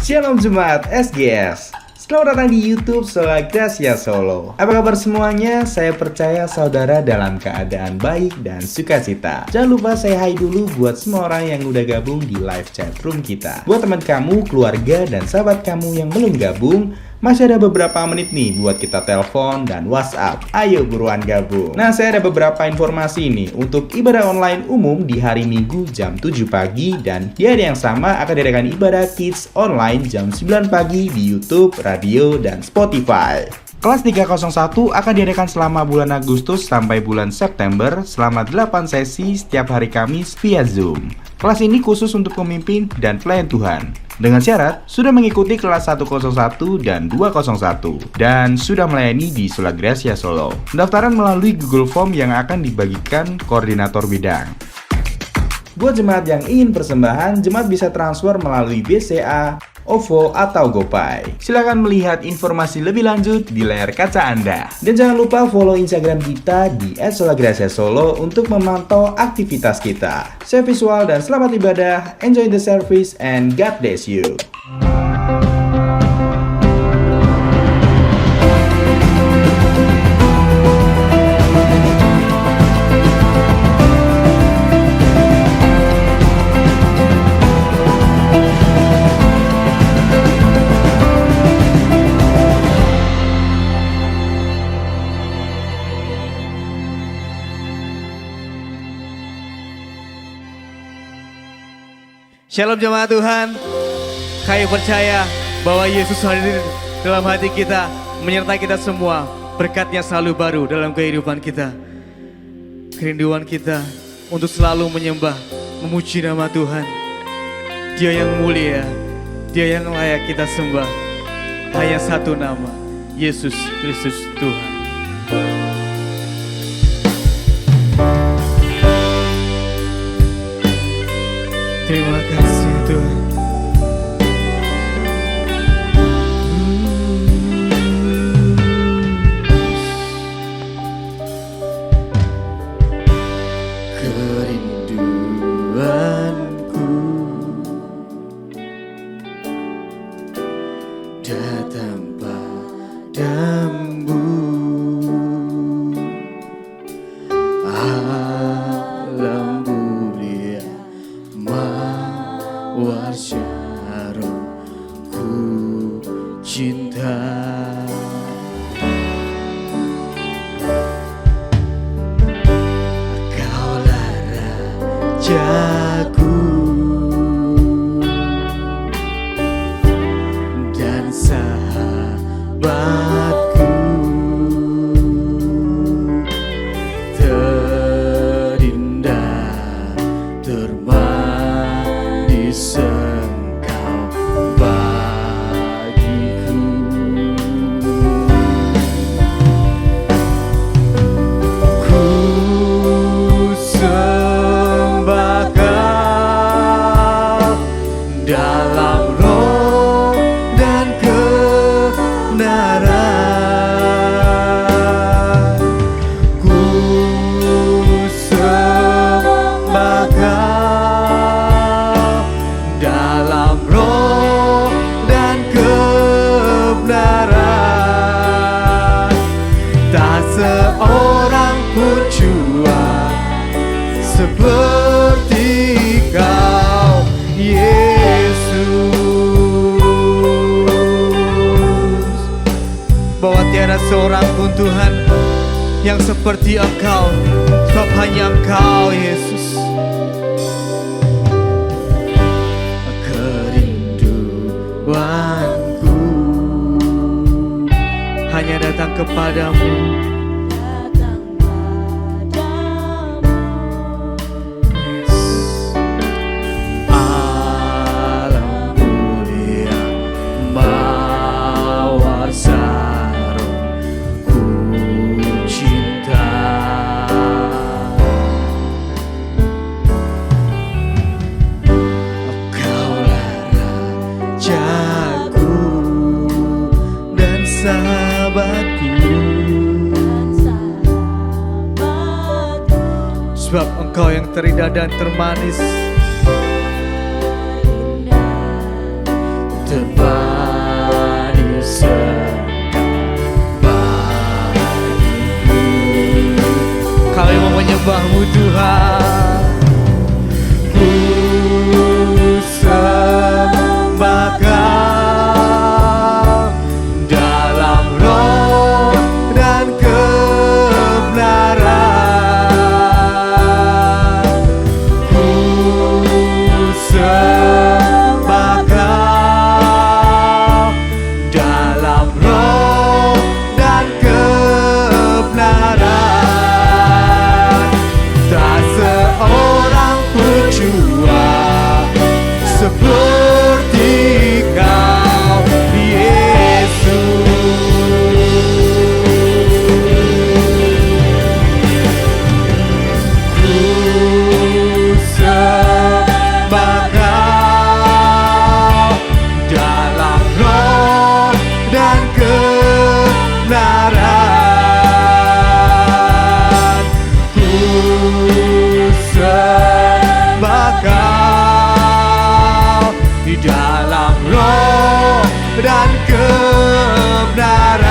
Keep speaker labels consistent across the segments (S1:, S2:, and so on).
S1: Shalom Jemaat SGS. Selamat datang di YouTube Sola Gracia Solo. Apa kabar semuanya? Saya percaya saudara dalam keadaan baik dan sukacita. Jangan lupa say hi dulu buat semua orang yang udah gabung di live chat room kita. Buat teman kamu, keluarga, dan sahabat kamu yang belum gabung, masih ada beberapa menit nih buat kita telepon dan WhatsApp. Ayo buruan gabung. Nah, saya ada beberapa informasi nih untuk ibadah online umum di hari Minggu jam 7 pagi dan di hari yang sama akan diadakan ibadah Kids online jam 9 pagi di YouTube, radio, dan Spotify. Kelas 301 akan diadakan selama bulan Agustus sampai bulan September selama 8 sesi setiap hari Kamis via Zoom. Kelas ini khusus untuk pemimpin dan pelayan Tuhan. Dengan syarat sudah mengikuti kelas 101 dan 201 dan sudah melayani di Sola Gracia Solo. Pendaftaran melalui Google Form yang akan dibagikan koordinator bidang. Buat jemaat yang ingin persembahan, jemaat bisa transfer melalui BCA, OVO, atau GoPay. Silahkan melihat informasi lebih lanjut di layar kaca Anda. Dan jangan lupa follow Instagram kita di @solagraciasolo untuk memantau aktivitas kita. Saya Visual dan selamat ibadah, enjoy the service, and God bless you.
S2: Shalom jemaat Tuhan, kami percaya bahwa Yesus hadir dalam hati kita, menyertai kita semua. Berkatnya selalu baru dalam kehidupan kita. Kerinduan kita untuk selalu menyembah, memuji nama Tuhan. Dia yang mulia, Dia yang layak kita sembah. Hanya satu nama, Yesus Kristus Tuhan. Terima kasih Tuhan. Kerinduanku datang padamu, alam mulia Mawar Syaron ku cinta. Kaulah rajaku dan sahabatku, terindah termanis Engkau bagiku. Ku sembah Kau dalam roh dan kebenaran. Ku sembah Kau dalam roh dan kebenaran. Tak seorang pun jua seperti Kau, Yesus. Bahwa tiada seorang pun Tuhan yang seperti Engkau, sebab hanya Engkau, Yesus. Kerinduanku hanya datang kepadamu. Yes. Alam mulia Mawar Syaron ku cinta. Kaulah rajaku dan sahabatku, sebab Engkau yang terindah dan termanis, Tempatnya bagiku. Kami mau menyembah-Mu Tuhan. Ku sembah Kau dalam roh dan kebenaran. Ku sembah Kau dalam roh dan kebenaran. Tak seorang pun jua seperti Kau, Yesus. Ku sembah Kau dalam roh dan kebenaran. Ku sembah Kau di dalam roh dan kebenaran.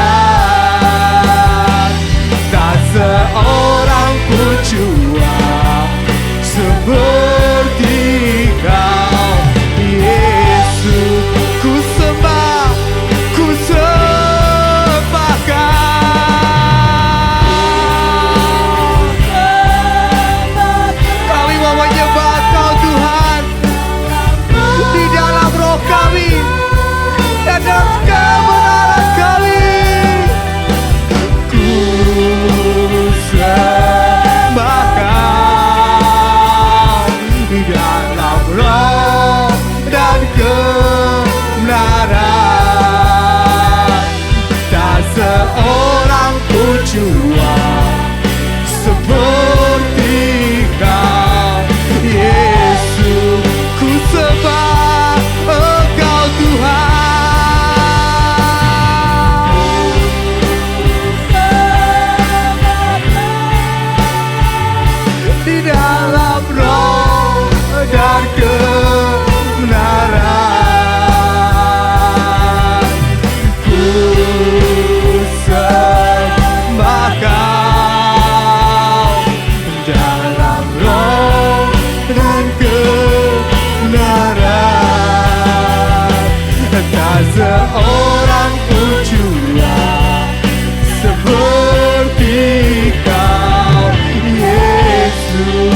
S2: Tak seorang pun jua seperti Kau, Yesus. Ku sembah Kau. Kami mau menyembah Kau Tuhan di dalam roh kami dan dalam kebenaran kami. Ku sembah Kau di dalam roh dan kebenaran. Tak seorang pun jua seperti Kau, Yesus. Ku sembah Engkau Tuhan. Di dalam roh dan kebenaran. Ku sembah Kau dalam roh dan kebenaran. Tak seorang pun jua seperti Kau, Yesus.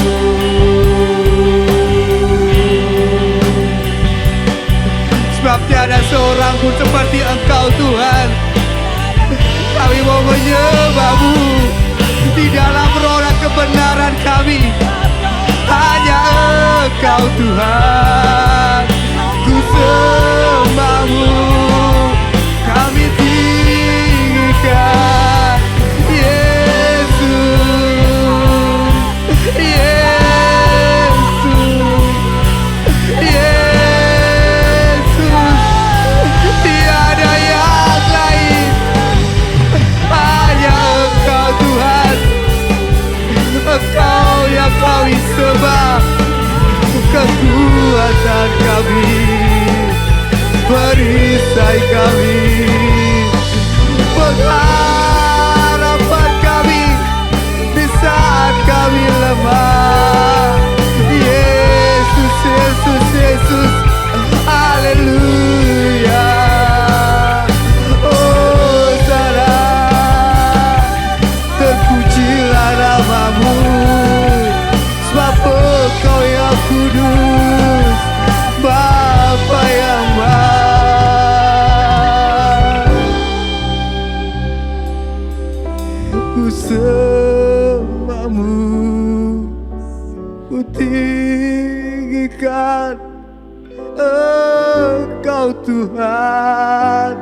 S2: Sebab tiada seorang pun seperti Engkau Tuhan. Kami mau menyembah-Mu di dalam roh dan kebenaran kami. Hanya Engkau Tuhan. Ku sembah-Mu, kami tinggikan Yesus, Yesus, Yesus. Tiada yang lain, hanya Engkau Tuhan. Engkau yang kami sembah, kekuatan kami, perisai kami, pengharapan kami di saat kami lemah. Yesus, Yesus, Yesus, haleluya. Oh salah, terpujilah nama-Mu, sebab Engkau yang kudus, Bapa yang baik. Ku sembah-Mu, ku tinggikan Engkau Tuhan.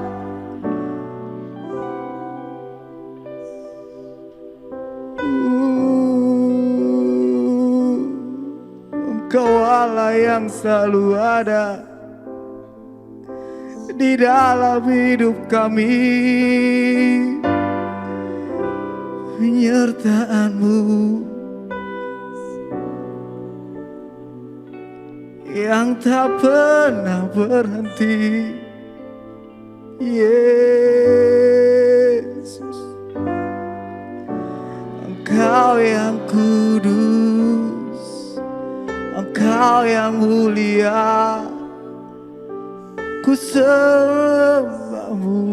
S2: Engkau Allah yang selalu ada di dalam hidup kami. Penyertaan-Mu yang tak pernah berhenti. Yesus, Engkau yang kudus, Engkau yang mulia, ku sembahmu.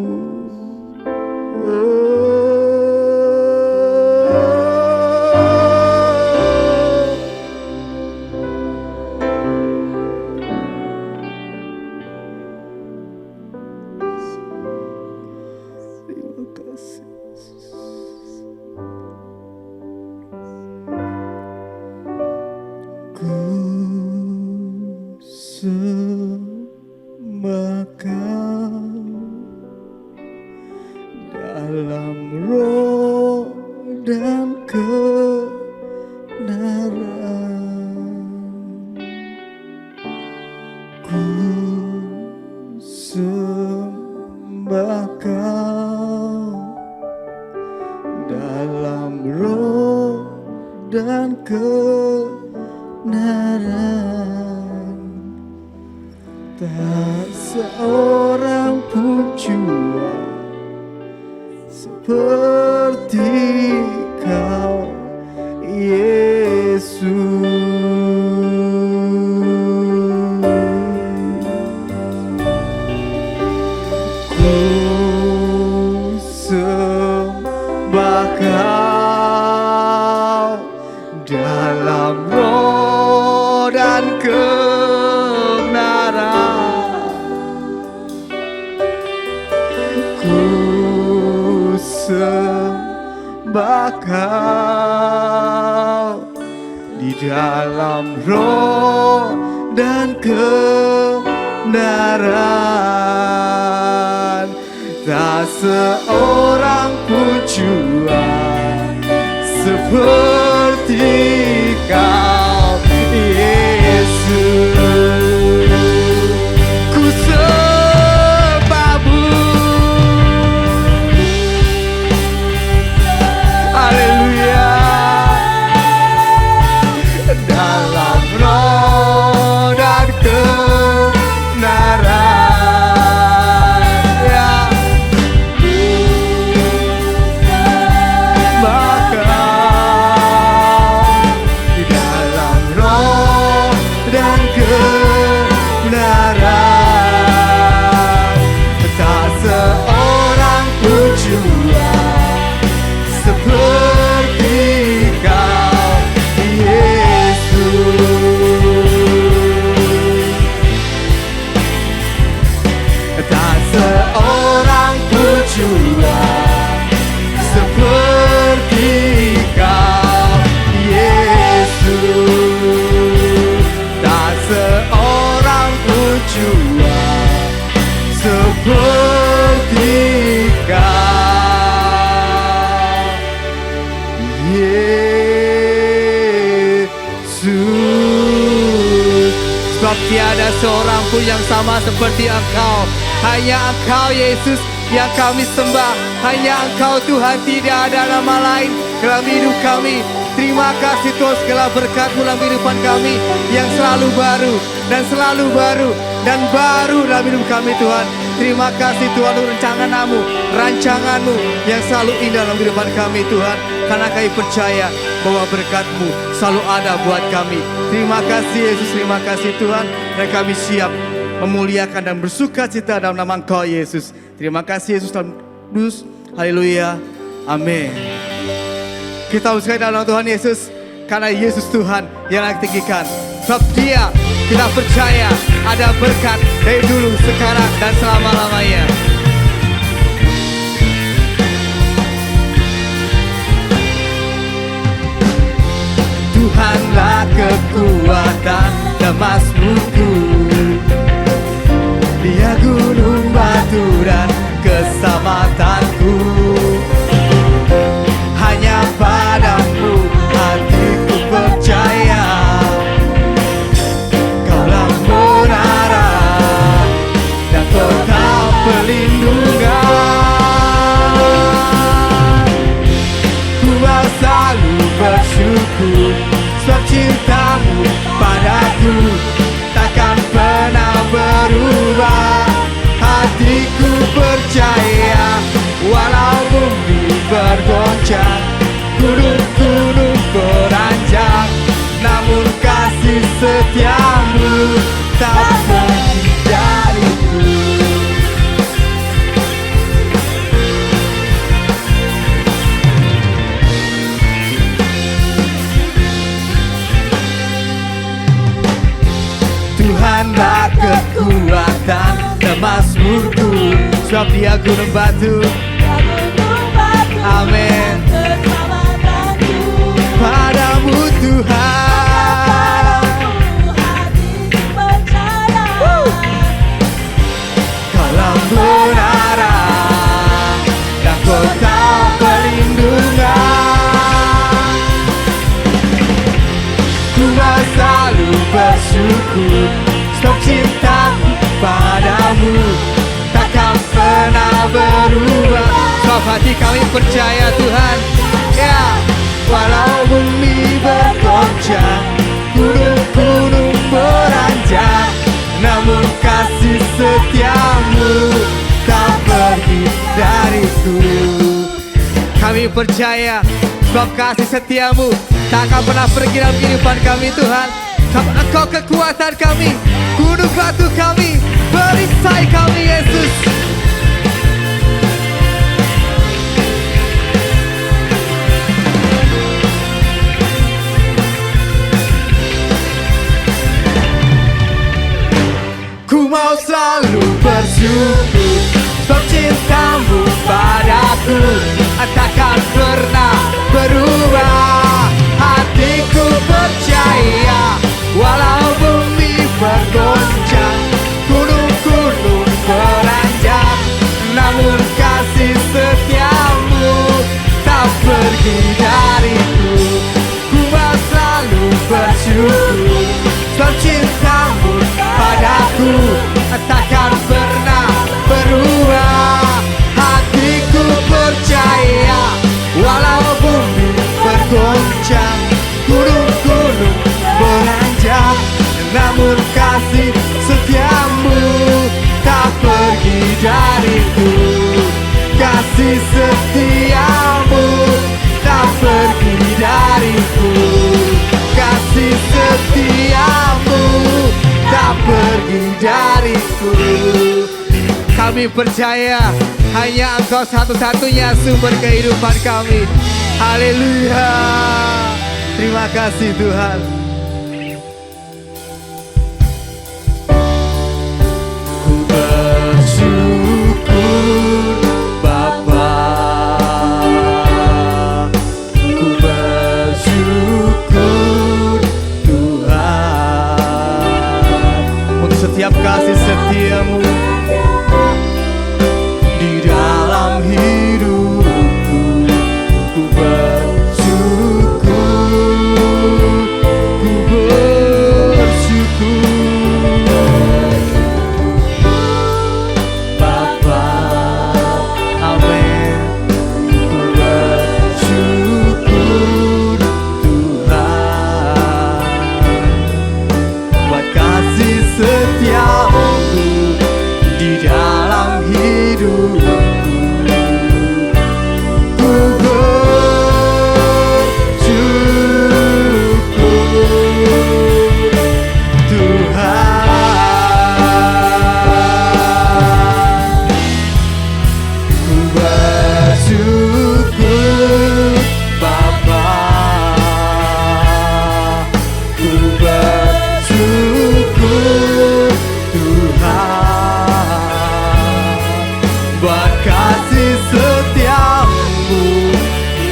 S2: Terima kasih Yesus. Ku sembah Kau dalam roh dan kebenaran. Ku sembah Kau dalam roh dan kebenaran. Tak seorang pun jua seperti Kau, Yesus. Ku sembah Kau dalam roh dan kebenaran. Ku sembah Kau di dalam roh dan kebenaran. Tak seorang pun jua seperti Kau, Yesus. Ku sembahmu. Haleluya. Dalam roh dan kebenaran, ya. Maka di dalam roh dan kebenaran, tak seorang pun jua seperti Kau, Yesus. Tak seorang pun jua seperti Kau, Yesus. Tak seorang pun jua seperti Kau, Yesus. Sebab tiada seorang pun yang sama seperti Engkau. Hanya Engkau, Yesus, yang kami sembah. Hanya Engkau, Tuhan, tidak ada nama lain dalam hidup kami. Terima kasih Tuhan, segala berkat-Mu dalam kehidupan kami yang selalu baru dan selalu baru dan baru dalam hidup kami, Tuhan. Terima kasih Tuhan untuk rancangan-Mu yang selalu indah dalam kehidupan kami, Tuhan. Karena kami percaya bahwa berkat-Mu selalu ada buat kami. Terima kasih Yesus, terima kasih Tuhan. Dan kami siap memuliakan dan bersuka cita dalam nama Engkau, Yesus. Terima kasih Yesus dalam kudus. Haleluya. Amin. Kita ucapkan dalam Tuhan Yesus, karena Yesus Tuhan yang kita tinggikan. Sebab Dia, kita percaya ada berkat dari dulu, sekarang, dan selama-lamanya. Tuhanlah kekuatan dan mazmurku, Dia gunung batu dan keselamatanku. Hanya padamu hatiku percaya, Kaulah menara dan kota perlindungan. Ku selalu bersyukur sebab cinta-Mu padaku takkan pernah berubah. Hatiku Mazmurku, sebab dia gunung batu. Amin. Padamu Tuhan, Kaulah menara dan kota perlindungan. Ku mau selalu bersyukur, sebab cintaku padamu takkan pernah berubah. Sebab hati kami percaya Tuhan, ya. Walau bumi bergoncang, gunung-gunung beranjak, namun kasih setiamu tak pergi dariku. Kami percaya, sebab kasih setiamu tak akan pernah pergi dalam kehidupan kami Tuhan. Sebab Engkau kekuatan kami, gunung batu kami, perisai kami Yesus. Ku mau selalu bersyukur, sebab cintamu padaku takkan pernah berubah. Hatiku percaya, walau bumi bergoncang, gunung-gunung beranjak, namun kasih setiamu tak pergi dariku. Ku mau selalu bersyukur, sebab cintamu padaku takkan pernah berubah. Hatiku percaya, walau bumi bergoncang, gunung-gunung beranjak, namun kasih setiamu tak pergi dariku. Kasih setiamu tak pergi dariku. Kasih setiamu tak pergi dariku. Kami percaya hanya Engkau satu-satunya sumber kehidupan kami. Haleluya. Terima kasih Tuhan. Ku bersyukur Bapa, ku bersyukur Tuhan untuk setiap kasih setiamu di dalam hidupku. Ku bersyukur, ku bersyukur Bapa, amin. Ku bersyukur Tuhan buat kasih setiamu di dalam hidupku. Ku bersyukur Tuhan. Ku bersyukur Bapa, ku bersyukur Tuhan buat kasih setiamu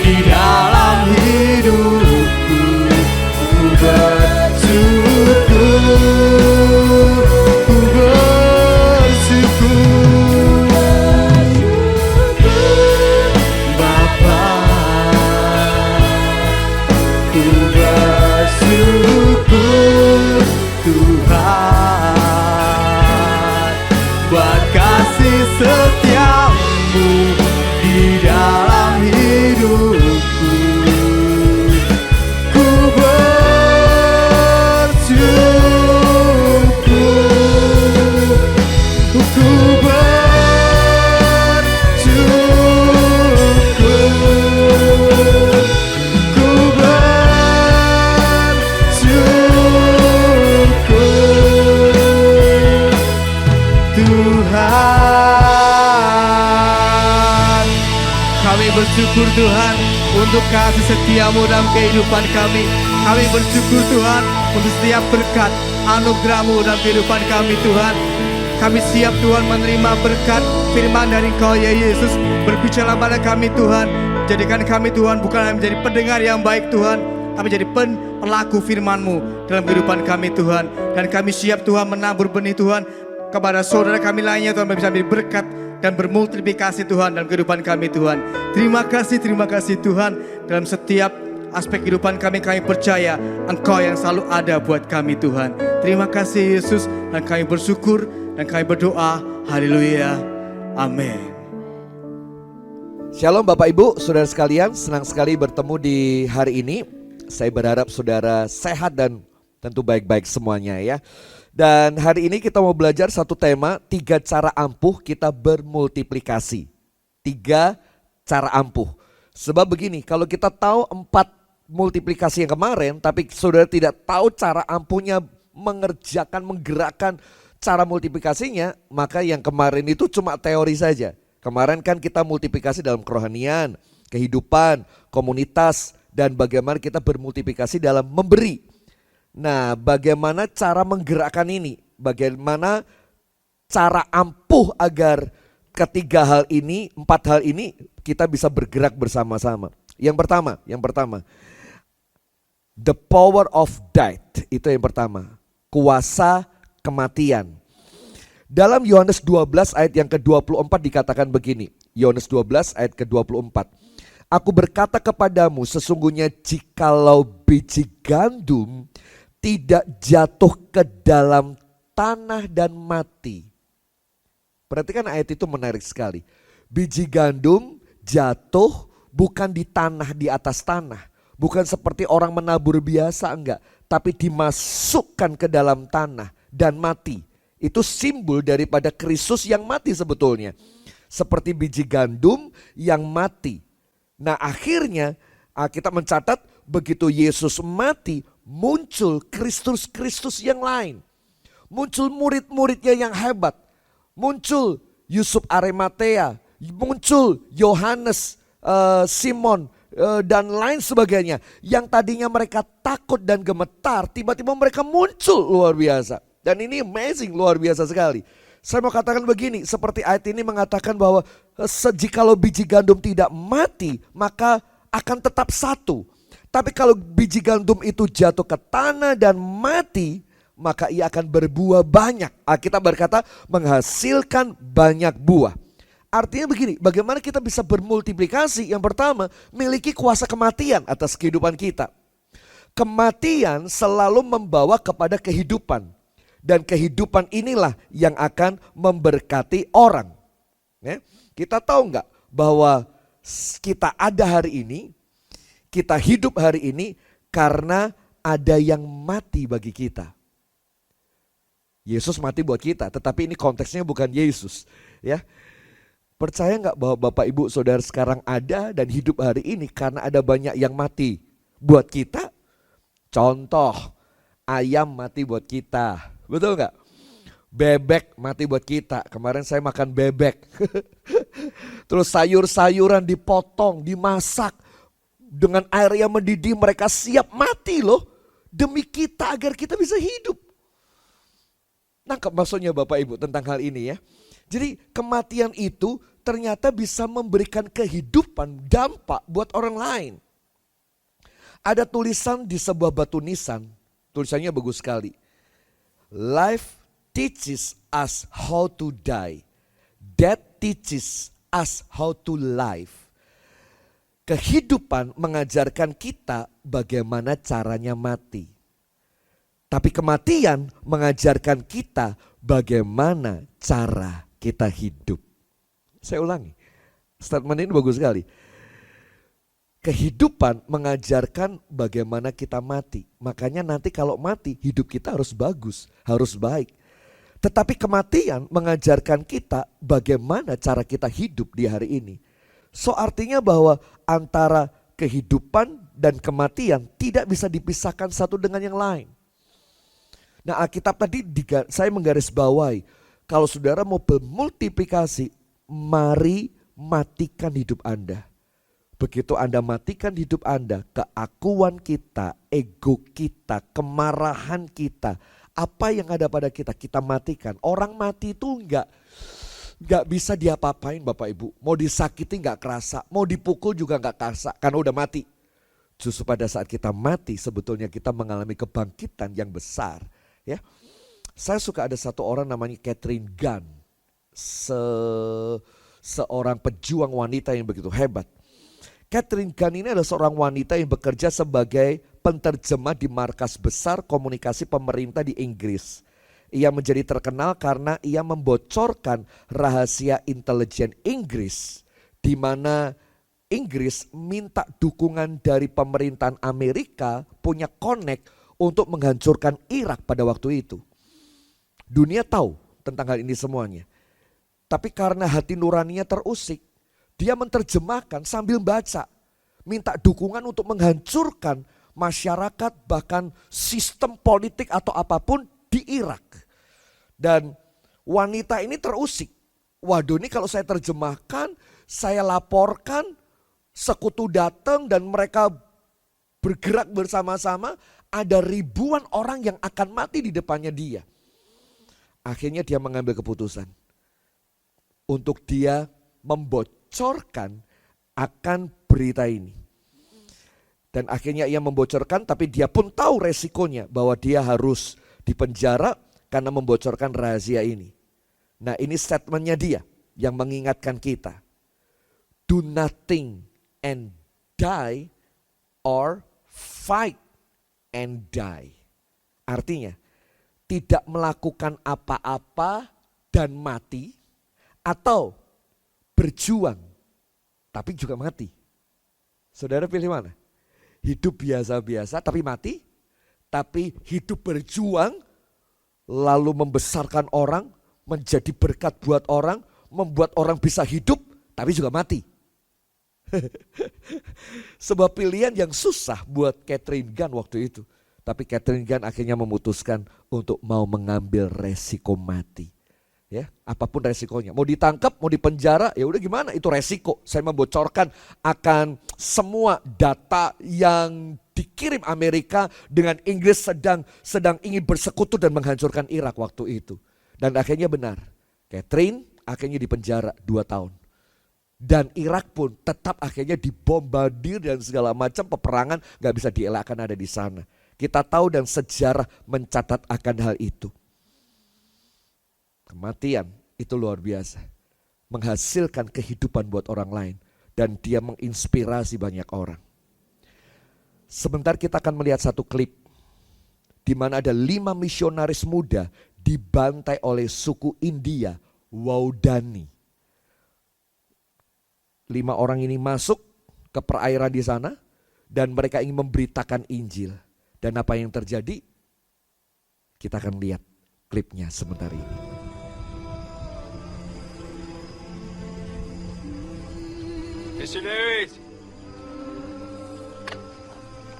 S2: di dalam hidupku. Ku bersyukur, ku bersyukur Bapa, ku bersyukur Tuhan buat kasih setiamu di dalam hidupku. Ku bersyukur, ku bersyukur, ku bersyukur Tuhan. Kami bersyukur Tuhan untuk kasih setiamu dalam kehidupan kami. Kami bersyukur Tuhan untuk setiap berkat anugerah-Mu dalam kehidupan kami Tuhan. Kami siap Tuhan menerima berkat firman dari Engkau ya Yesus. Berbicara pada kami Tuhan. Jadikan kami Tuhan bukan hanya menjadi pendengar yang baik Tuhan, tapi jadi pelaku firman-Mu dalam kehidupan kami Tuhan. Dan kami siap Tuhan menabur benih Tuhan kepada saudara kami lainnya Tuhan, bisa menjadi berkat dan bermultiplikasi Tuhan dalam kehidupan kami Tuhan. Terima kasih Tuhan. Dalam setiap aspek kehidupan kami percaya Engkau yang selalu ada buat kami Tuhan. Terima kasih Yesus, dan kami bersyukur dan kami berdoa. Haleluya. Amin.
S3: Shalom Bapak Ibu, saudara sekalian, senang sekali bertemu di hari ini. Saya berharap saudara sehat dan tentu baik-baik semuanya ya. Dan hari ini kita mau belajar satu tema, 3 cara ampuh kita bermultiplikasi. 3 cara ampuh. Sebab begini, kalau kita tahu 4 multiplikasi yang kemarin, tapi saudara tidak tahu cara ampuhnya, menggerakkan cara multiplikasinya, maka yang kemarin itu cuma teori saja. Kemarin kan kita multiplikasi dalam kerohanian, kehidupan, komunitas, dan bagaimana kita bermultiplikasi dalam memberi. Nah, bagaimana cara menggerakkan ini? Bagaimana cara ampuh agar ketiga hal ini, 4 hal ini kita bisa bergerak bersama-sama. Yang pertama, the power of death, itu yang pertama. Kuasa kematian. Dalam Yohanes 12 ayat yang ke-24 dikatakan begini. Yohanes 12 ayat ke-24. Aku berkata kepadamu, sesungguhnya jikalau biji gandum tidak jatuh ke dalam tanah dan mati. Perhatikan ayat itu menarik sekali. Biji gandum jatuh bukan di tanah, di atas tanah. Bukan seperti orang menabur biasa, enggak. Tapi dimasukkan ke dalam tanah dan mati. Itu simbol daripada Kristus yang mati sebetulnya. Seperti biji gandum yang mati. Nah akhirnya kita mencatat begitu Yesus mati, muncul Kristus yang lain. Muncul murid-muridnya yang hebat. Muncul Yusuf Arimatea, muncul Yohanes, Simon, dan lain sebagainya. Yang tadinya mereka takut dan gemetar, tiba-tiba mereka muncul luar biasa. Dan ini amazing, luar biasa sekali. Saya mau katakan begini, seperti ayat ini mengatakan bahwa jikalau biji gandum tidak mati, maka akan tetap satu. Tapi kalau biji gandum itu jatuh ke tanah dan mati, maka ia akan berbuah banyak. Alkitab berkata menghasilkan banyak buah. Artinya begini, bagaimana kita bisa bermultiplikasi? Yang pertama, miliki kuasa kematian atas kehidupan kita. Kematian selalu membawa kepada kehidupan. Dan kehidupan inilah yang akan memberkati orang. Ya, kita tahu nggak bahwa kita ada hari ini, kita hidup hari ini karena ada yang mati bagi kita. Yesus mati buat kita, tetapi ini konteksnya bukan Yesus. Ya, percaya nggak bahwa Bapak Ibu Saudara sekarang ada dan hidup hari ini karena ada banyak yang mati buat kita? Contoh, ayam mati buat kita. Betul gak? Bebek mati buat kita. Kemarin saya makan bebek. Terus sayur-sayuran dipotong, dimasak. Dengan air yang mendidih mereka siap mati loh. Demi kita agar kita bisa hidup. Nangkep maksudnya Bapak Ibu tentang hal ini ya. Jadi kematian itu ternyata bisa memberikan kehidupan, dampak buat orang lain. Ada tulisan di sebuah batu nisan. Tulisannya bagus sekali. Life teaches us how to die. Death teaches us how to live. Kehidupan mengajarkan kita bagaimana caranya mati. Tapi kematian mengajarkan kita bagaimana cara kita hidup. Saya ulangi, statement ini bagus sekali. Kehidupan mengajarkan bagaimana kita mati. Makanya nanti kalau mati hidup kita harus bagus, harus baik. Tetapi kematian mengajarkan kita bagaimana cara kita hidup di hari ini. So artinya bahwa antara kehidupan dan kematian tidak bisa dipisahkan satu dengan yang lain. Nah Alkitab tadi saya menggarisbawahi, kalau saudara mau bermultiplikasi, mari matikan hidup Anda. Begitu Anda matikan hidup Anda, keakuan kita, ego kita, kemarahan kita Apa yang ada pada kita, kita matikan. Orang mati itu nggak bisa diapa-apain Bapak Ibu. Mau disakiti nggak kerasa, mau dipukul juga nggak kerasa karena udah mati. Justru pada saat kita mati sebetulnya kita mengalami kebangkitan yang besar. Ya, saya suka ada satu orang namanya Catherine Gunn, seorang pejuang wanita yang begitu hebat. Catherine Gunn ini adalah seorang wanita yang bekerja sebagai penterjemah di markas besar komunikasi pemerintah di Inggris. Ia menjadi terkenal karena ia membocorkan rahasia intelijen Inggris, di mana Inggris minta dukungan dari pemerintahan Amerika punya connect untuk menghancurkan Irak pada waktu itu. Dunia tahu tentang hal ini semuanya. Tapi karena hati nuraninya terusik, dia menerjemahkan sambil baca, minta dukungan untuk menghancurkan masyarakat, bahkan sistem politik atau apapun di Irak. Dan wanita ini terusik. Waduh, ini kalau saya terjemahkan, saya laporkan, sekutu datang dan mereka bergerak bersama-sama, ada ribuan orang yang akan mati di depannya dia. Akhirnya dia mengambil keputusan untuk dia membocorkan akan berita ini. Dan akhirnya ia membocorkan, tapi dia pun tahu resikonya bahwa dia harus dipenjara karena membocorkan rahasia ini. Nah, ini statementnya dia yang mengingatkan kita. Do nothing and die or fight and die. Artinya tidak melakukan apa-apa dan mati, atau berjuang tapi juga mati. Saudara pilih mana? Hidup biasa-biasa tapi mati, tapi hidup berjuang lalu membesarkan orang, menjadi berkat buat orang, membuat orang bisa hidup tapi juga mati. Sebuah pilihan yang susah buat Catherine Gunn waktu itu. Tapi Catherine Gunn akhirnya memutuskan untuk mau mengambil resiko mati. Ya, apapun resikonya, mau ditangkap, mau dipenjara, ya udah gimana, itu resiko. Saya membocorkan akan semua data yang dikirim Amerika dengan Inggris sedang ingin bersekutu dan menghancurkan Irak waktu itu. Dan akhirnya benar, Catherine akhirnya dipenjara 2 tahun. Dan Irak pun tetap akhirnya dibombardir dan segala macam peperangan gak bisa dielakkan ada di sana. Kita tahu dan sejarah mencatat akan hal itu. Kematian itu luar biasa, menghasilkan kehidupan buat orang lain, dan dia menginspirasi banyak orang. Sebentar kita akan melihat satu klip di mana ada 5 misionaris muda dibantai oleh suku India, Waodani. 5 orang ini masuk ke perairan di sana dan mereka ingin memberitakan Injil. Dan apa yang terjadi? Kita akan lihat klipnya sebentar ini.
S4: Missionaries!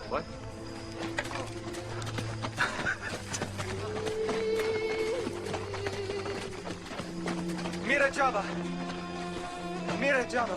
S4: What? Mira Java! Mira Java!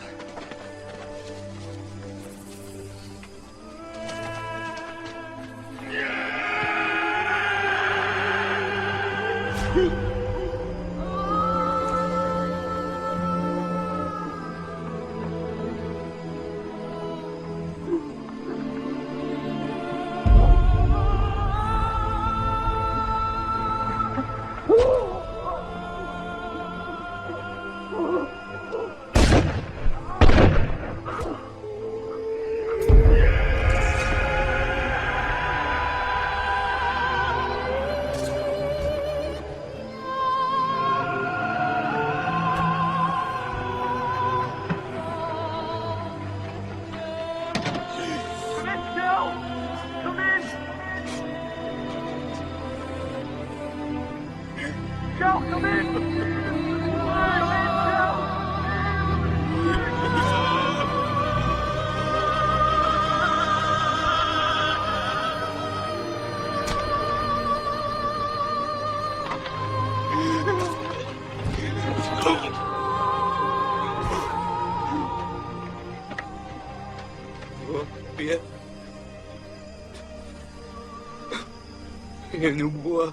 S4: Ini buah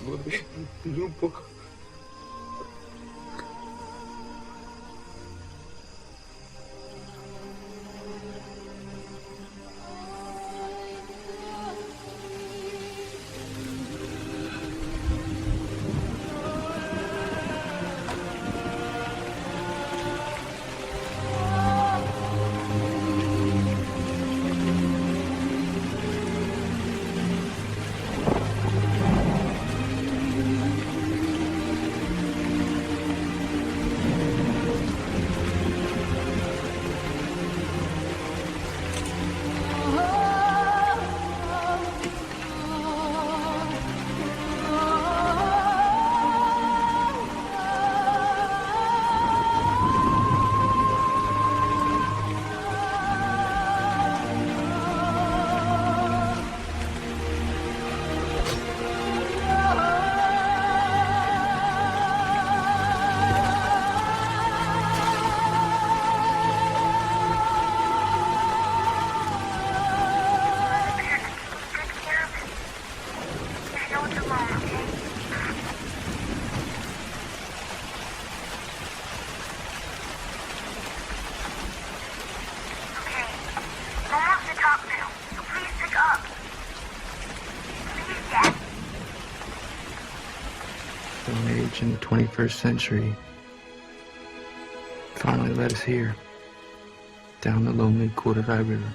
S4: Lupo.
S5: The rage in the 21st century finally led us here, down the lonely Kurerai River.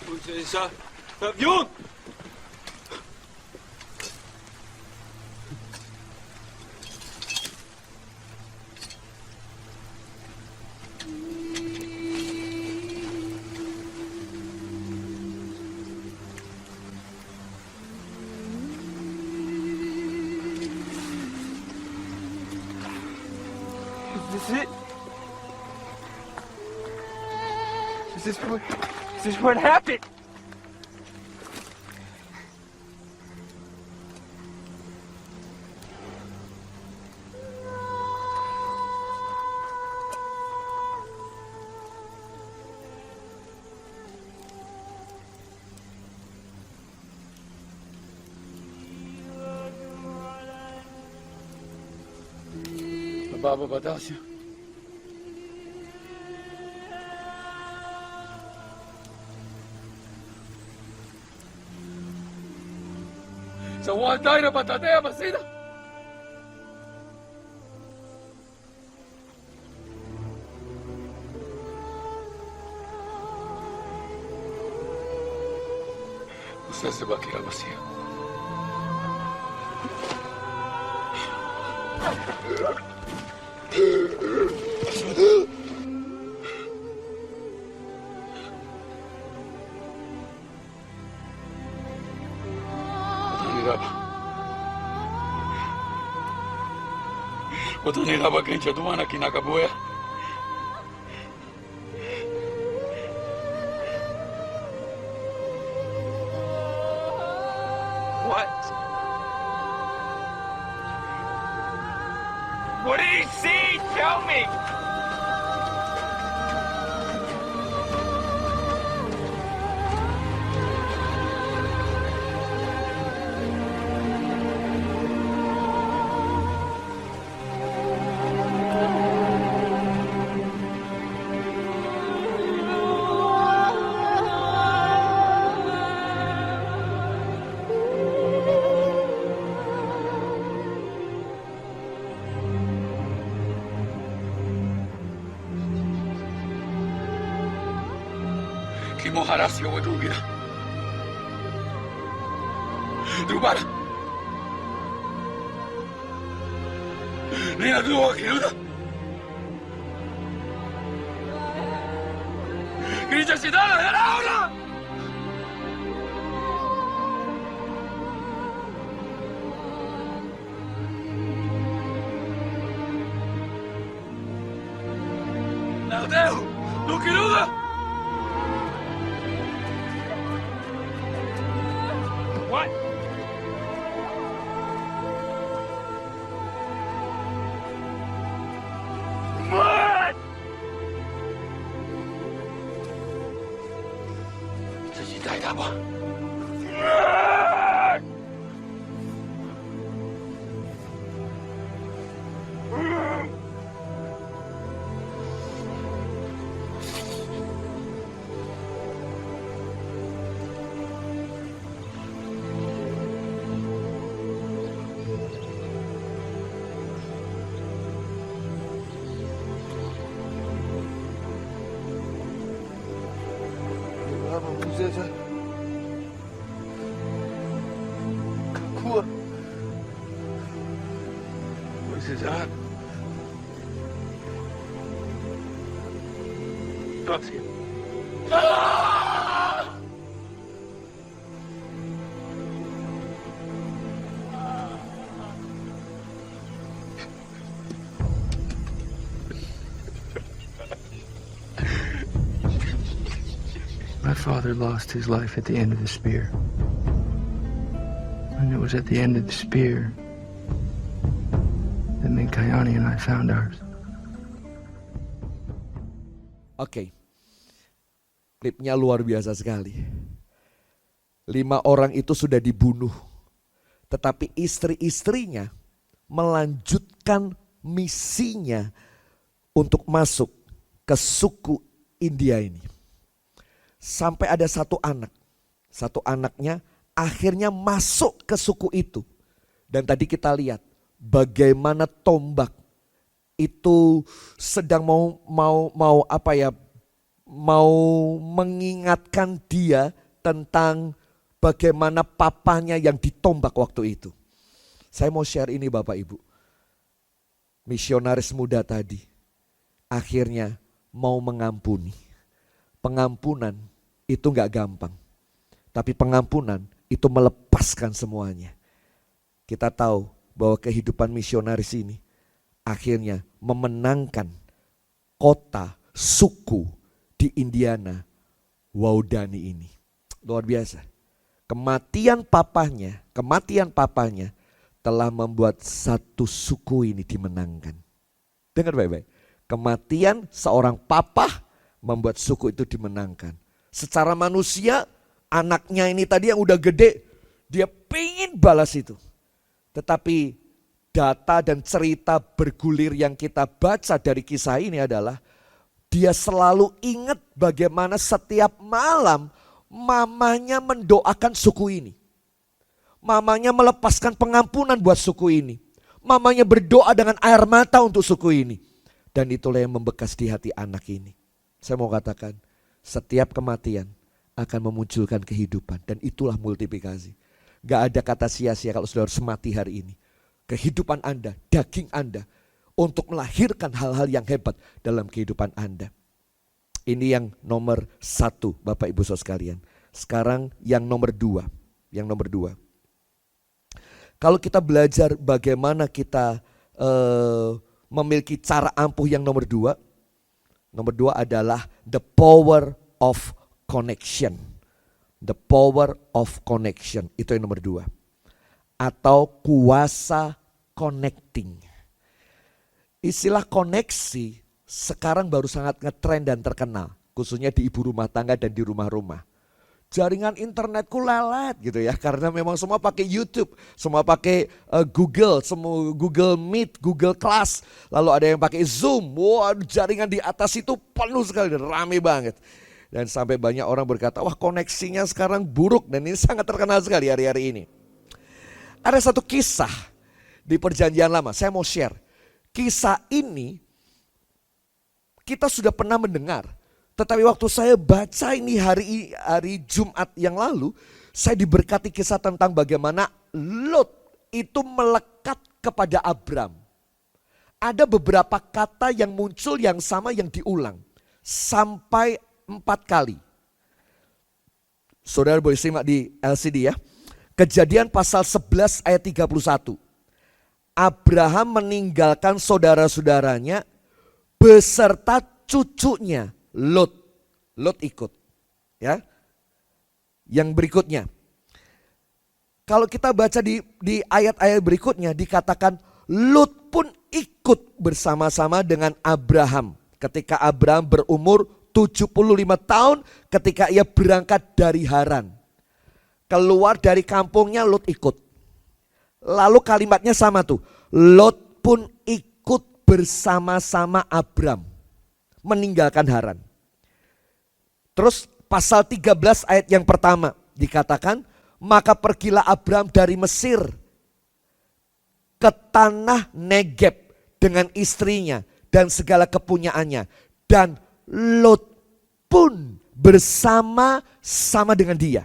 S4: Prinsesa Avion! Is this it? Is this what happened? Baba Badasio. Sa waday na batataya masina. Usted se va a quedar vacío. Otaniraba kencha duana kinakabuya. What? What did he see? Tell me! Kimoharasio Wadugida. Dubara. Nina Duo Kiruda. Grita Sidana, era ahora! Naldeu, no Kiruda! What? What? 自己带他吧。
S6: 他们不在这，可哭啊！
S4: 我是谁？放心。
S5: My father lost his life at the end of the spear. And it was at the end of the spear that Minkayani and I found ours.
S3: Oke. Klipnya luar biasa sekali. 5 orang itu sudah dibunuh. Tetapi istri-istrinya melanjutkan misinya untuk masuk ke suku India ini. Sampai ada satu anaknya akhirnya masuk ke suku itu. Dan tadi kita lihat bagaimana tombak itu sedang mau mengingatkan dia tentang bagaimana papanya yang ditombak waktu itu. Saya mau share ini Bapak Ibu. Misionaris muda tadi akhirnya mau mengampuni. Pengampunan itu gak gampang. Tapi pengampunan itu melepaskan semuanya. Kita tahu bahwa kehidupan misionaris ini akhirnya memenangkan kota, suku di Indiana, Waudani ini. Luar biasa. Kematian papanya telah membuat satu suku ini dimenangkan. Dengar baik-baik. Kematian seorang papa membuat suku itu dimenangkan. Secara manusia, anaknya ini tadi yang udah gede, dia pengen balas itu. Tetapi data dan cerita bergulir yang kita baca dari kisah ini adalah dia selalu ingat bagaimana setiap malam mamanya mendoakan suku ini. Mamanya melepaskan pengampunan buat suku ini. Mamanya berdoa dengan air mata untuk suku ini. Dan itulah yang membekas di hati anak ini. Saya mau katakan, setiap kematian akan memunculkan kehidupan. Dan itulah multiplikasi. Gak ada kata sia-sia kalau saudara harus mati hari ini. Kehidupan Anda, daging Anda, untuk melahirkan hal-hal yang hebat dalam kehidupan Anda. Ini yang nomor 1, Bapak Ibu Saudara sekalian. Sekarang yang nomor 2. Yang nomor 2. Kalau kita belajar bagaimana kita memiliki cara ampuh yang nomor 2. Nomor 2 adalah the power of connection. The power of connection. Itu yang nomor 2. Atau kuasa connecting. Istilah koneksi sekarang baru sangat ngetrend dan terkenal. Khususnya di ibu rumah tangga dan di rumah-rumah. Jaringan internetku lelet gitu ya. Karena memang semua pakai YouTube. Semua pakai Google. Semua Google Meet, Google Class. Lalu ada yang pakai Zoom. Wah, jaringan di atas itu penuh sekali. Rame banget. Dan sampai banyak orang berkata, wah koneksinya sekarang buruk. Dan ini sangat terkenal sekali hari-hari ini. Ada satu kisah di perjanjian lama. Saya mau share. Kisah ini kita sudah pernah mendengar. Tetapi waktu saya baca ini hari Jumat yang lalu, saya diberkati kisah tentang bagaimana Lot itu melekat kepada Abram. Ada beberapa kata yang muncul yang sama yang diulang. Sampai 4 kali. Saudara boleh simak di LCD ya. Kejadian pasal 11 ayat 31. Abraham meninggalkan saudara-saudaranya beserta cucunya Lot. Lot ikut. Ya. Yang berikutnya. Kalau kita baca di ayat-ayat berikutnya dikatakan Lut pun ikut bersama-sama dengan Abraham. Ketika Abraham berumur 75 tahun ketika ia berangkat dari Haran. Keluar dari kampungnya Lut ikut. Lalu kalimatnya sama tuh. Lot pun ikut bersama-sama Abram meninggalkan Haran. Terus pasal 13 ayat yang pertama dikatakan, maka pergilah Abram dari Mesir ke tanah Negeb dengan istrinya dan segala kepunyaannya. Dan Lot pun bersama-sama dengan dia.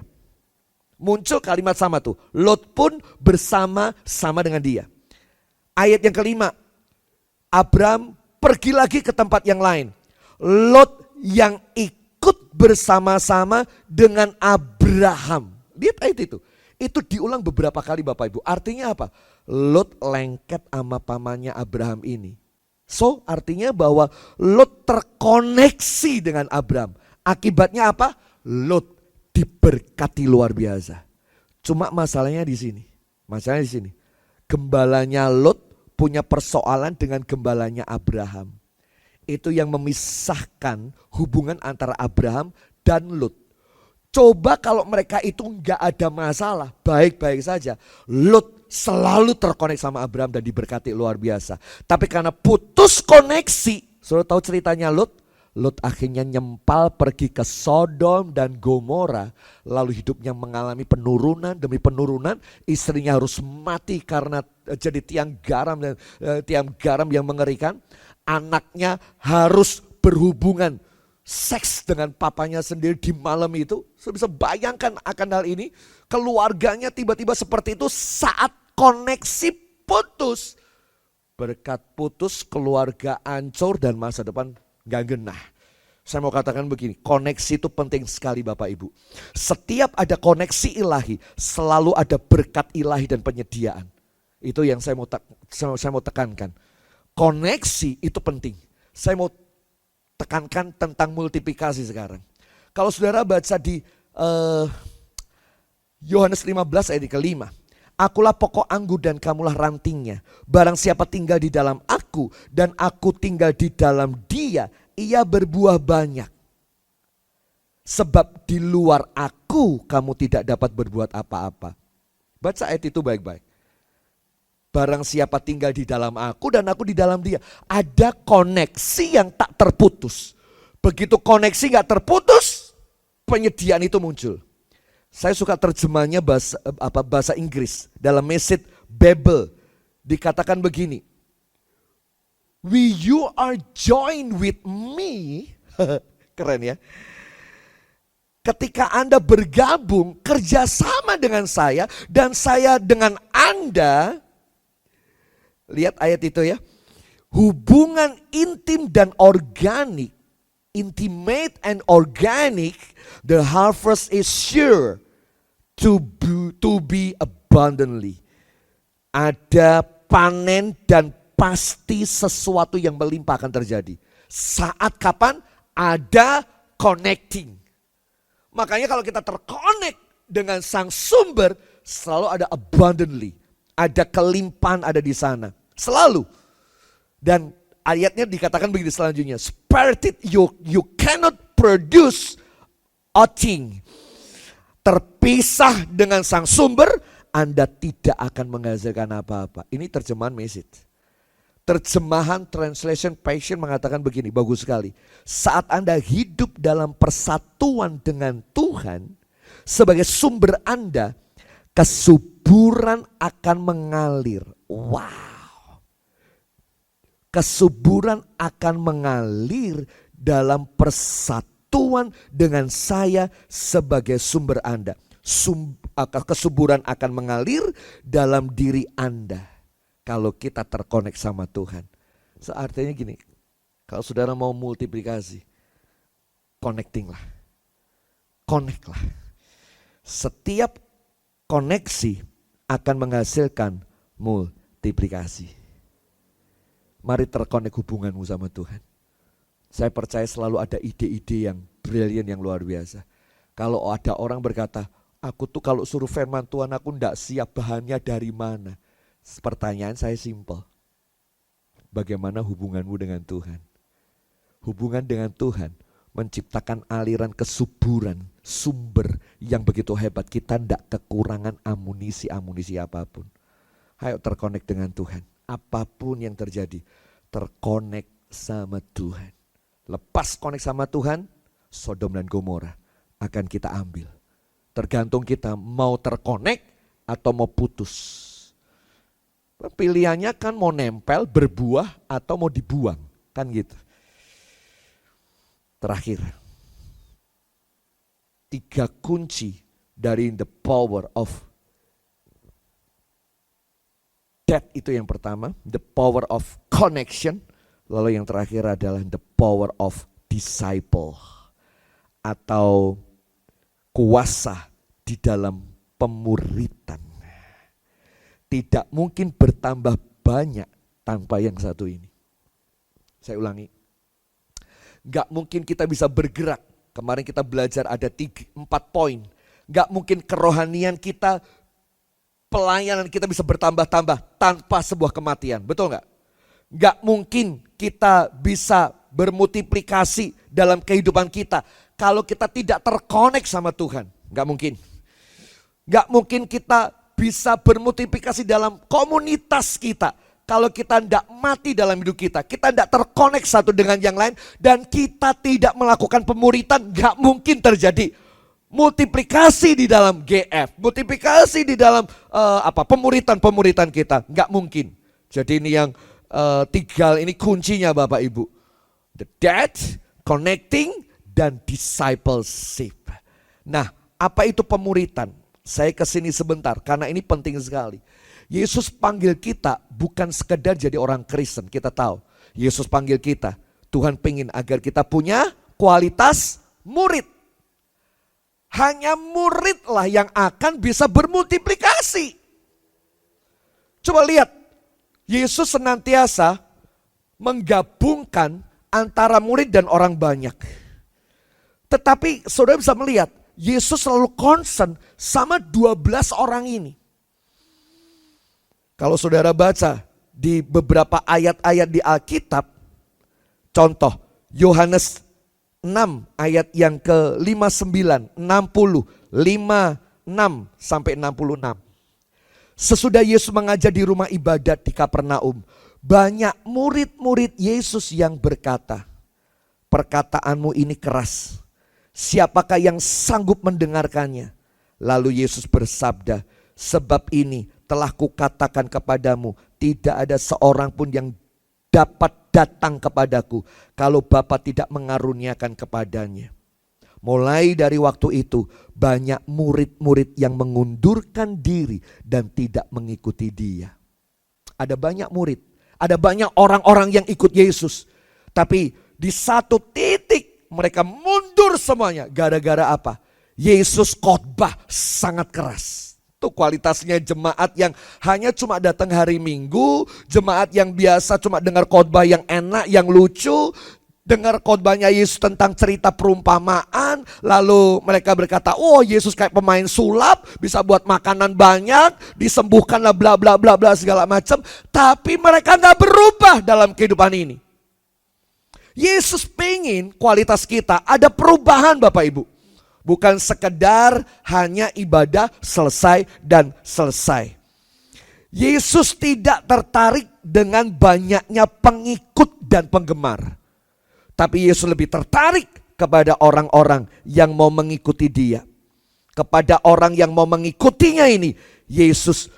S3: Muncul kalimat sama tuh. Lot pun bersama-sama dengan dia. Ayat yang kelima. Abram pergi lagi ke tempat yang lain. Lot yang ikut bersama-sama dengan Abraham. Lihat ayat itu. Itu diulang beberapa kali Bapak Ibu. Artinya apa? Lot lengket sama pamannya Abraham ini. So artinya bahwa Lot terkoneksi dengan Abram. Akibatnya apa? Lot diberkati luar biasa. Cuma masalahnya di sini. Masalahnya di sini. Gembalanya Lot punya persoalan dengan gembalanya Abraham. Itu yang memisahkan hubungan antara Abraham dan Lot. Coba kalau mereka itu nggak ada masalah, baik-baik saja. Lot selalu terkonek sama Abraham dan diberkati luar biasa. Tapi karena putus koneksi, saudara tahu ceritanya Lot? Lot akhirnya nyempal pergi ke Sodom dan Gomora. Lalu hidupnya mengalami penurunan demi penurunan. Istrinya harus mati karena jadi tiang garam yang mengerikan. Anaknya harus berhubungan seks dengan papanya sendiri di malam itu. Saya bisa bayangkan akan hal ini. Keluarganya tiba-tiba seperti itu saat koneksi putus. Berkat putus keluarga hancur dan masa depan gak genah. Saya mau katakan begini, koneksi itu penting sekali Bapak Ibu. Setiap ada koneksi ilahi, selalu ada berkat ilahi dan penyediaan. Itu yang saya mau tekankan. Koneksi itu penting. Saya mau tekankan tentang multiplikasi sekarang. Kalau saudara baca di Yohanes 15 ayat ke-5. Akulah pokok anggur dan kamulah rantingnya. Barang siapa tinggal di dalam aku dan aku tinggal di dalam dia, ia berbuah banyak. Sebab di luar aku kamu tidak dapat berbuat apa-apa. Baca ayat itu baik-baik. Barang siapa tinggal di dalam aku dan aku di dalam dia. Ada koneksi yang tak terputus. Begitu koneksi gak terputus, penyediaan itu muncul. Saya suka terjemahnya bahasa Inggris dalam Message Bible. Dikatakan begini. You are joined with me. Keren ya. Ketika Anda bergabung kerjasama dengan saya dan saya dengan Anda. Lihat ayat itu ya. Hubungan intim dan organik. Intimate and organic, the harvest is sure to be abundantly. Ada panen dan pasti sesuatu yang melimpah akan terjadi. Saat kapan? Ada connecting. Makanya kalau kita terkonek dengan sang sumber, selalu ada abundantly. Ada kelimpahan ada di sana. Selalu. Dan ayatnya dikatakan begini selanjutnya. Spirited you cannot produce a thing. Terpisah dengan sang sumber, Anda tidak akan menghasilkan apa-apa. Ini terjemahan Message. Terjemahan Translation Passion mengatakan begini, bagus sekali. Saat Anda hidup dalam persatuan dengan Tuhan, sebagai sumber Anda, kesuburan akan mengalir. Wow. Kesuburan akan mengalir dalam persatuan dengan saya sebagai sumber Anda. Kesuburan akan mengalir dalam diri Anda kalau kita terkonek sama Tuhan. So, artinya gini, kalau saudara mau multiplikasi, connecting lah. Connect lah. Setiap koneksi akan menghasilkan multiplikasi. Mari terkonek hubunganmu sama Tuhan. Saya percaya selalu ada ide-ide yang brilian, yang luar biasa. Kalau ada orang berkata, Aku tuh kalau suruh firman Tuhan aku ndak siap bahannya dari mana. Pertanyaan saya simpel. Bagaimana hubunganmu dengan Tuhan? Hubungan dengan Tuhan menciptakan aliran kesuburan, sumber yang begitu hebat. Kita ndak kekurangan amunisi apapun. Ayo terkonek dengan Tuhan. Apapun yang terjadi, terkonek sama Tuhan. Lepas konek sama Tuhan, Sodom dan Gomora akan kita ambil. Tergantung kita mau terkonek atau mau putus. Pilihannya kan mau nempel, berbuah atau mau dibuang. Kan gitu. Terakhir. 3 kunci dari the power of death itu yang pertama. The power of connection. Lalu yang terakhir adalah the power of disciple. Atau kuasa di dalam pemuritan. Tidak mungkin bertambah banyak tanpa yang satu ini. Saya ulangi. Gak mungkin kita bisa bergerak. Kemarin kita belajar ada 4 poin. Gak mungkin kerohanian kita, pelayanan kita bisa bertambah-tambah tanpa sebuah kematian. Betul gak? Gak mungkin kita bisa bermultiplikasi dalam kehidupan kita kalau kita tidak terkonek sama Tuhan. Gak mungkin. Gak mungkin kita bisa bermultiplikasi dalam komunitas kita kalau kita tidak mati dalam hidup kita. Kita tidak terkonek satu dengan yang lain dan kita tidak melakukan pemuritan. Gak mungkin terjadi multiplikasi di dalam GF, multiplikasi di dalam pemuritan kita. Gak mungkin. Jadi ini yang 3 ini kuncinya Bapak Ibu. The death, connecting, dan discipleship. Nah, apa itu pemuritan? Saya kesini sebentar karena ini penting sekali. Yesus panggil kita bukan sekedar jadi orang Kristen. Kita tahu Yesus panggil kita. Tuhan pengen agar kita punya kualitas murid. Hanya muridlah yang akan bisa bermultiplikasi. Coba lihat. Yesus senantiasa menggabungkan antara murid dan orang banyak. Tetapi saudara bisa melihat, Yesus selalu concern sama 12 orang ini. Kalau saudara baca di beberapa ayat-ayat di Alkitab, contoh Yohanes 6 ayat yang ke-59, 60, 56 sampai 66. Sesudah Yesus mengajar di rumah ibadat di Kapernaum, banyak murid-murid Yesus yang berkata, perkataanmu ini keras. Siapakah yang sanggup mendengarkannya? Lalu Yesus bersabda, sebab ini telah kukatakan kepadamu, tidak ada seorang pun yang dapat datang kepadaku kalau Bapa tidak mengaruniakan kepadanya. Mulai dari waktu itu banyak murid-murid yang mengundurkan diri dan tidak mengikuti dia. Ada banyak murid, ada banyak orang-orang yang ikut Yesus. Tapi di satu titik mereka mundur semuanya. Gara-gara apa? Yesus khotbah sangat keras. Itu kualitasnya jemaat yang hanya cuma datang hari Minggu. Jemaat yang biasa cuma dengar khotbah yang enak, yang lucu. Dengar khotbahnya Yesus tentang cerita perumpamaan. Lalu mereka berkata, oh Yesus kayak pemain sulap. Bisa buat makanan banyak. Disembuhkanlah bla bla bla bla segala macam. Tapi mereka gak berubah dalam kehidupan ini. Yesus pengen kualitas kita ada perubahan Bapak Ibu. Bukan sekedar hanya ibadah selesai dan selesai. Yesus tidak tertarik dengan banyaknya pengikut dan penggemar. Tapi Yesus lebih tertarik kepada orang-orang yang mau mengikuti dia. Kepada orang yang mau mengikutinya ini, Yesus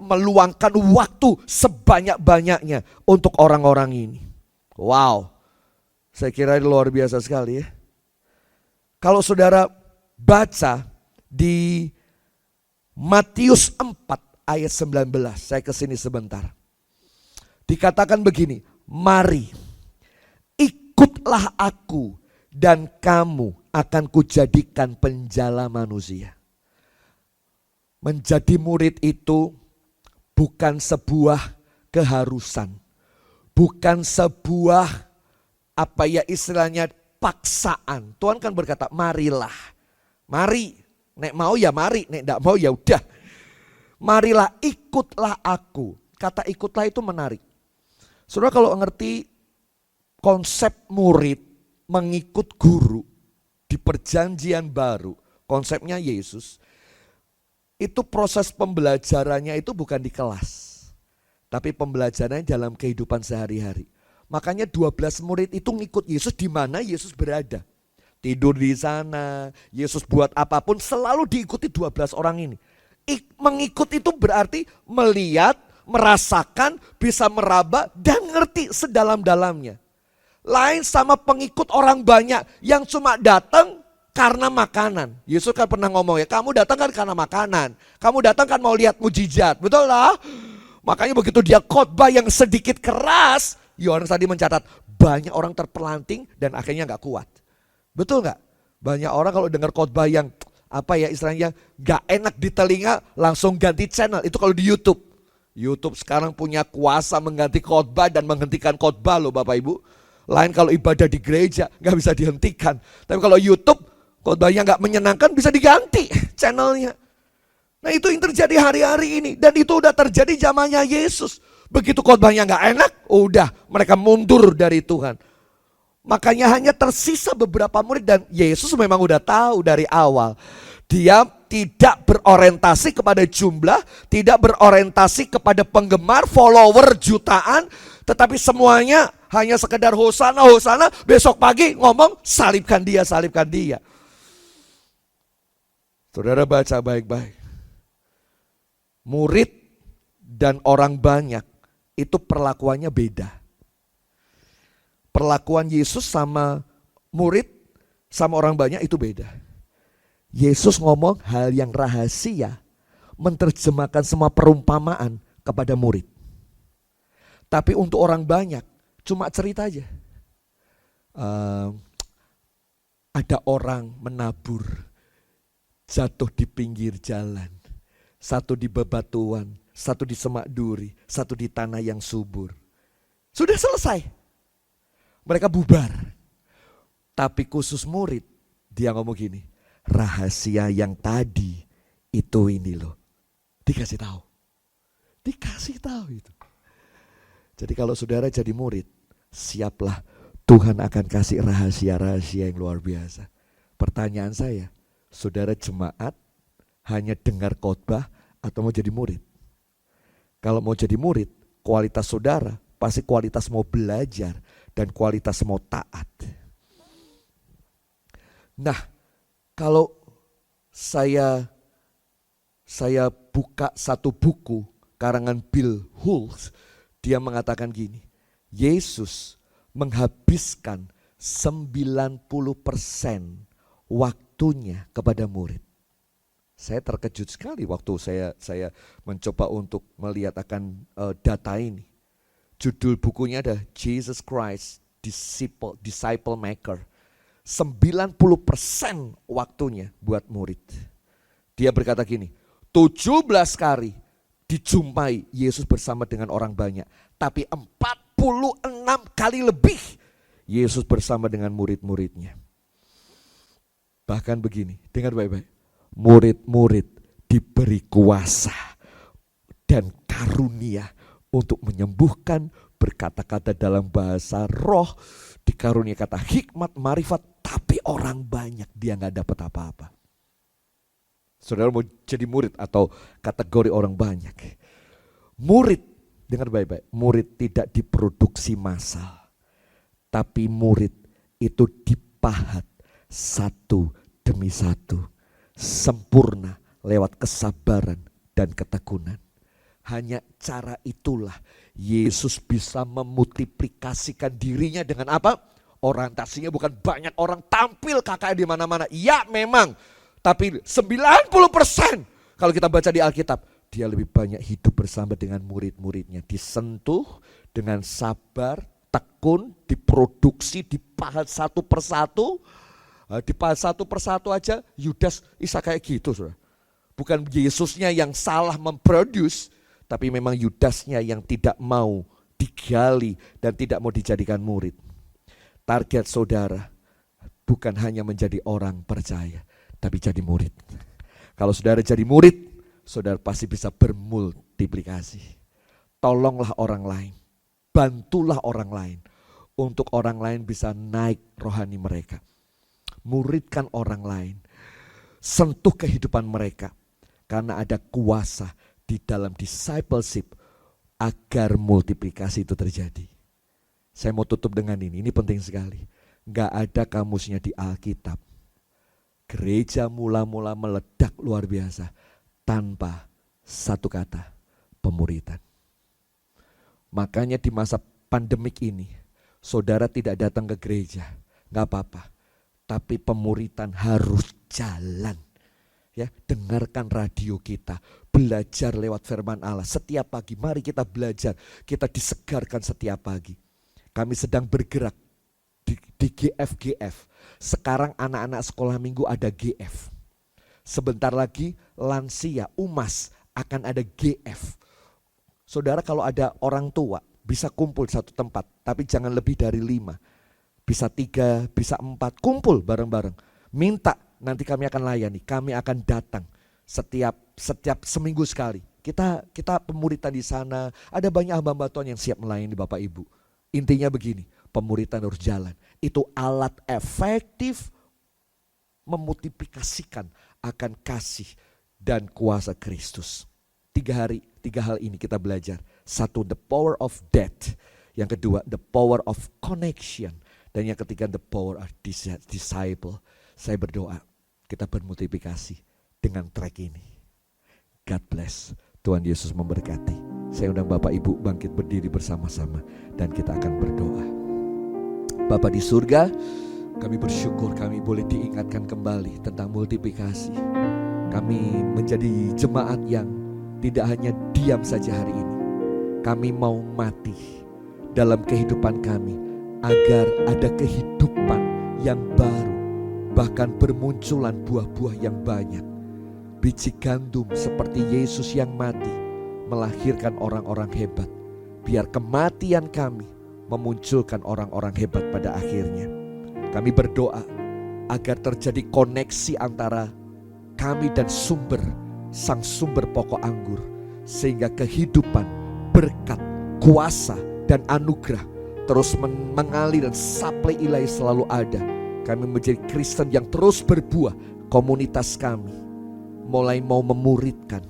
S3: meluangkan waktu sebanyak-banyaknya untuk orang-orang ini. Wow, saya kira ini luar biasa sekali ya. Kalau saudara baca di Matius 4 ayat 19, saya kesini sebentar. Dikatakan begini, mari ikutlah aku dan kamu akan kujadikan penjala manusia. Menjadi murid itu bukan sebuah keharusan. Bukan sebuah istilahnya paksaan. Tuhan kan berkata marilah. Mari Nek mau ya mari, nek enggak mau ya udah. Marilah ikutlah aku. Kata ikutlah itu menarik. Saudara kalau ngerti konsep murid mengikut guru di perjanjian baru, konsepnya Yesus, itu proses pembelajarannya itu bukan di kelas, tapi pembelajarannya dalam kehidupan sehari-hari. Makanya 12 murid itu ngikut Yesus di mana Yesus berada. Tidur di sana, Yesus buat apapun selalu diikuti 12 orang ini. Mengikut itu berarti melihat, merasakan, bisa meraba dan ngerti sedalam-dalamnya. Lain sama pengikut orang banyak yang cuma datang karena makanan. Yesus kan pernah ngomong ya, kamu datang kan karena makanan. Kamu datang kan mau lihat mujizat, betul lah? Makanya begitu dia khotbah yang sedikit keras, Yohanes tadi mencatat banyak orang terpelanting dan akhirnya gak kuat. Betul gak? Banyak orang kalau dengar khotbah yang apa ya istilahnya gak enak di telinga langsung ganti channel. Itu kalau di YouTube. YouTube sekarang punya kuasa mengganti khotbah dan menghentikan khotbah loh Bapak Ibu. Lain kalau ibadah di gereja gak bisa dihentikan. Tapi kalau YouTube khotbahnya gak menyenangkan bisa diganti channelnya. Nah itu yang terjadi hari-hari ini. Dan itu udah terjadi zamannya Yesus. Begitu khotbahnya gak enak, udah mereka mundur dari Tuhan. Makanya hanya tersisa beberapa murid dan Yesus memang udah tahu dari awal. Dia tidak berorientasi kepada jumlah, tidak berorientasi kepada penggemar, follower jutaan. Tetapi semuanya hanya sekedar hosana, hosana, besok pagi ngomong salibkan dia, salibkan dia. Saudara baca baik-baik. Murid dan orang banyak itu perlakuannya beda. Perlakuan Yesus sama murid sama orang banyak itu beda. Yesus ngomong hal yang rahasia, menerjemahkan semua perumpamaan kepada murid. Tapi untuk orang banyak cuma cerita aja. Ada orang menabur, jatuh di pinggir jalan. Satu di bebatuan, satu di semak duri, satu di tanah yang subur. Sudah selesai. Mereka bubar. Tapi khusus murid, dia ngomong gini, rahasia yang tadi itu ini loh. Dikasih tahu. Dikasih tahu itu. Jadi kalau saudara jadi murid, siaplah Tuhan akan kasih rahasia-rahasia yang luar biasa. Pertanyaan saya, saudara jemaat hanya dengar khotbah atau mau jadi murid? Kalau mau jadi murid, kualitas saudara pasti kualitas mau belajar dan kualitas mau taat. Nah, kalau saya buka satu buku karangan Bill Hughes, dia mengatakan gini, Yesus menghabiskan 90% waktunya kepada murid. Saya terkejut sekali waktu saya mencoba untuk melihat akan data ini. Judul bukunya ada Jesus Christ Disciple Maker. 90% waktunya buat murid. Dia berkata gini, 17 kali dijumpai Yesus bersama dengan orang banyak. Tapi 46 kali lebih Yesus bersama dengan murid-muridnya. Bahkan begini, dengar baik-baik. Murid-murid diberi kuasa dan karunia untuk menyembuhkan, berkata-kata dalam bahasa roh, dikarunia kata hikmat, marifat, tapi orang banyak dia gak dapat apa-apa. Saudara mau jadi murid atau kategori orang banyak? Murid, dengar baik-baik, murid tidak diproduksi massal, tapi murid itu dipahat satu demi satu, sempurna lewat kesabaran dan ketekunan. Hanya cara itulah Yesus bisa memultiplikasikan dirinya dengan apa? Orientasinya bukan banyak orang tampil KKR di mana-mana. Ya memang, tapi 90% kalau kita baca di Alkitab, dia lebih banyak hidup bersama dengan murid-muridnya. Disentuh dengan sabar, tekun, diproduksi, dipahat satu persatu. Dipahat satu persatu aja, Yudas bisa kayak gitu. Saudara. Bukan Yesusnya yang salah memproduce, tapi memang Yudasnya yang tidak mau digali dan tidak mau dijadikan murid. Target saudara bukan hanya menjadi orang percaya, tapi jadi murid. Kalau saudara jadi murid, saudara pasti bisa bermultiplikasi. Tolonglah orang lain, bantulah orang lain, untuk orang lain bisa naik rohani mereka. Muridkan orang lain, sentuh kehidupan mereka, karena ada kuasa di dalam discipleship agar multiplikasi itu terjadi. Saya mau tutup dengan ini penting sekali. Gak ada kamusnya di Alkitab gereja mula-mula meledak luar biasa tanpa satu kata, pemuritan. Makanya di masa pandemik ini, saudara tidak datang ke gereja, gak apa-apa. Tapi pemuritan harus jalan. Ya, dengarkan radio kita, belajar lewat firman Allah setiap pagi. Mari kita belajar, kita disegarkan setiap pagi. Kami sedang bergerak di GF. Sekarang anak-anak sekolah minggu ada GF. Sebentar lagi lansia, UMAS akan ada GF. Saudara, kalau ada orang tua bisa kumpul di satu tempat, tapi jangan lebih dari 5. Bisa 3, bisa 4, kumpul bareng-bareng. Minta, nanti kami akan layani, kami akan datang setiap seminggu sekali. Kita pemuritan di sana, ada banyak hamba Tuhan yang siap melayani Bapak Ibu. Intinya begini, pemuritan harus jalan. Itu alat efektif memultiplikasikan akan kasih dan kuasa Kristus. 3 hal ini kita belajar. 1, the power of death. Yang kedua, the power of connection. Dan yang ketiga, the power of disciple. Saya berdoa kita bermultiplikasi dengan track ini. God bless. Tuhan Yesus memberkati. Saya undang Bapak Ibu bangkit berdiri bersama-sama dan kita akan berdoa. Bapa di surga, kami bersyukur kami boleh diingatkan kembali tentang multiplikasi. Kami menjadi jemaat yang tidak hanya diam saja hari ini. Kami mau mati dalam kehidupan kami agar ada kehidupan yang baru, bahkan bermunculan buah-buah yang banyak. Biji gandum seperti Yesus yang mati melahirkan orang-orang hebat. Biar kematian kami memunculkan orang-orang hebat pada akhirnya. Kami berdoa agar terjadi koneksi antara kami dan sang sumber pokok anggur. Sehingga kehidupan, berkat, kuasa, dan anugerah terus mengalir dan supply ilahi selalu ada. Kami menjadi Kristen yang terus berbuah. Komunitas kami mulai mau memuridkan.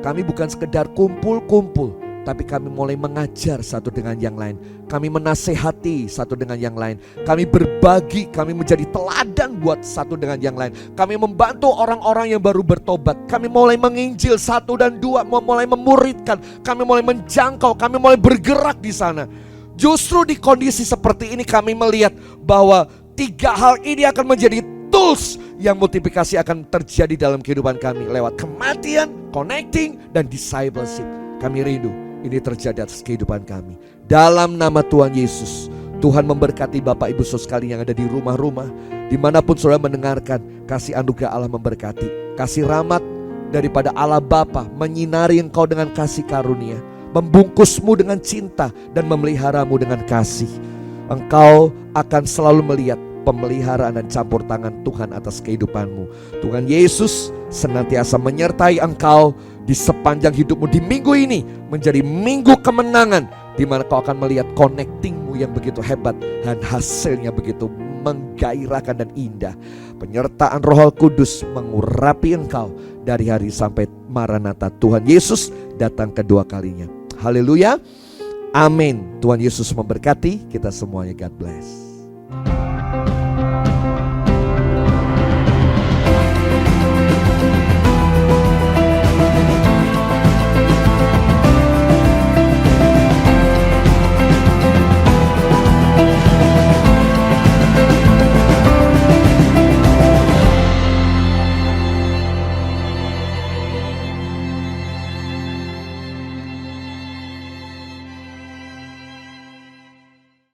S3: Kami bukan sekedar kumpul-kumpul, tapi kami mulai mengajar satu dengan yang lain. Kami menasehati satu dengan yang lain. Kami berbagi, kami menjadi teladan buat satu dengan yang lain. Kami membantu orang-orang yang baru bertobat. Kami mulai menginjil 1 dan 2, mulai memuridkan. Kami mulai menjangkau, kami mulai bergerak di sana. Justru di kondisi seperti ini kami melihat bahwa 3 hal ini akan menjadi tools yang multiplikasi akan terjadi dalam kehidupan kami lewat kematian, connecting, dan discipleship. Kami rindu ini terjadi atas kehidupan kami. Dalam nama Tuhan Yesus, Tuhan memberkati Bapak Ibu Saudara sekalian yang ada di rumah-rumah, dimanapun saudara mendengarkan. Kasih anugerah Allah memberkati, kasih rahmat daripada Allah Bapa menyinari engkau dengan kasih karunia, membungkusmu dengan cinta dan memeliharamu dengan kasih. Engkau akan selalu melihat pemeliharaan dan campur tangan Tuhan atas kehidupanmu. Tuhan Yesus senantiasa menyertai engkau di sepanjang hidupmu. Di minggu ini menjadi minggu kemenangan, di mana kau akan melihat connectingmu yang begitu hebat dan hasilnya begitu menggairahkan dan indah. Penyertaan Roh Kudus mengurapi engkau dari hari sampai Maranatha. Tuhan Yesus datang kedua kalinya. Haleluya. Amin. Tuhan Yesus memberkati kita semuanya. God bless.